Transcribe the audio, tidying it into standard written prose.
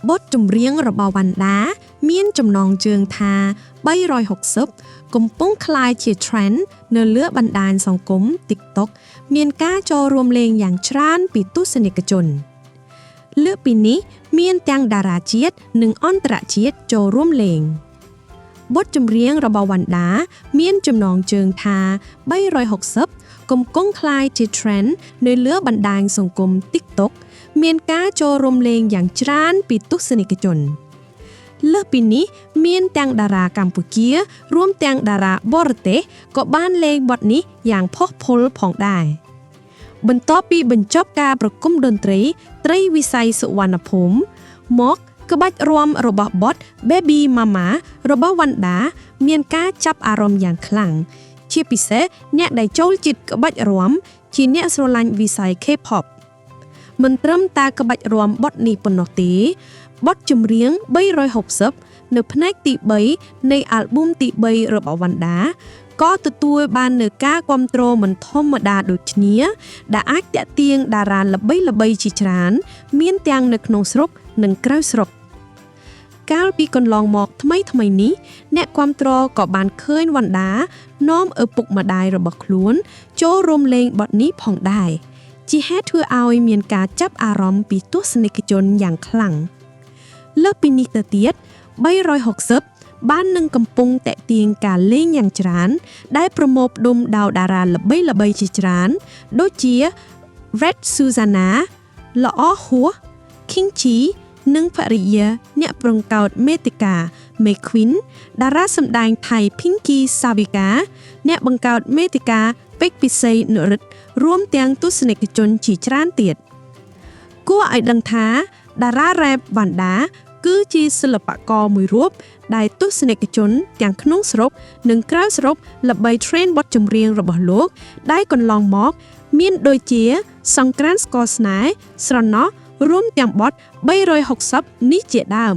បទចម្រៀងរបស់វណ្ណដាមានចំណងជើងថា360កំពុងក្លាយជា trend នៅលើបណ្ដាញសង្គម TikTok មានការចូលរួមលេងយ៉ាងច្រើនពីទស្សនិកជនលើសពីនេះមានទាំងតារាជាតិនិងអន្តរជាតិចូលរួមលេងបទចម្រៀងរបស់វណ្ណដាមានចំណងជើងថា360កំពុងក្លាយជា trend នៅលើបណ្ដាញសង្គម TikTok មានការចូលរួមលេងយ៉ាងច្រើនពីទស្សនិកជនលើសពីនេះមានទាំងតារាកម្ពុជារួមទាំងតារាបរទេសក៏បានលេងបទនេះយ៉ាងផុសផុលផងដែរបន្ទាប់ពីបញ្ចប់ការប្រគំតន្ត្រីត្រីវិស័យសុវណ្ណភូមិមកក្បាច់រាំរបស់បទ Baby Mama របស់វណ្ណដាមានការចាប់អារម្មណ៍យ៉ាងខ្លាំងជាពិសេសអ្នកដែលចូលចិត្តក្បាច់រាំជាអ្នកស្រឡាញ់វិស័យ K-pop មិនត្រឹមតែក្បាច់រាំបទនេះប៉ុណ្ណោះទេបទចម្រៀង360នៅផ្នែកទី3នៃអាល់ប៊ុមទី3របស់វណ្ណដាក៏ទទួលបាននូវការគាំទ្រមិនធម្មតាដូចគ្នាដែលអាចទាក់ទាញតារាល្បីៗជាច្រើនមានទាំងនៅក្នុងស្រុកនិងក្រៅស្រុកកាលពីកន្លងមកថ្មីនេះអ្នកគាំទ្រក៏បានឃើញវណ្ណដានាំឪពុកម្ដាយរបស់ខ្លួនចូលរួមលេងបទនេះផងដែរជាហេតុធ្វើឲ្យមានការចាប់អារម្មណ៍ពីទស្សនិកជនយ៉ាងខ្លាំងលើសពីនេះទៅទៀត360បាននឹងកំពុងតាក់ទាញការលេងយ៉ាងច្រើនដែលប្រមូលផ្ដុំដោយតារាល្បីៗជាច្រើនដូចជា Red Susanna ល្អហួស King Chi និងភរិយាអ្នកប្រង្កោតមេតិកា May Queen តារាសម្ដែងថៃ Pinky Savika អ្នកបង្កើតមេតិកាពេជ្រពិសីនរិទ្ធរួមទាំងទស្សនិកជនជាច្រើនទៀតគួរឲ្យដឹងថាតារារ៉េបវណ្ណដាគឺជាសិល្បករមួយរូបដែលទស្សនិកជនទាំងក្នុងស្រុកនិងក្រៅស្រុកល្បី trend បទចម្រៀងរបស់លោកដែលកន្លងមកមានដូចជាសង្ក្រាន្តស្ករស្នេហ៍ស្រណោះរួមទាំងបទ360នេះជាដើម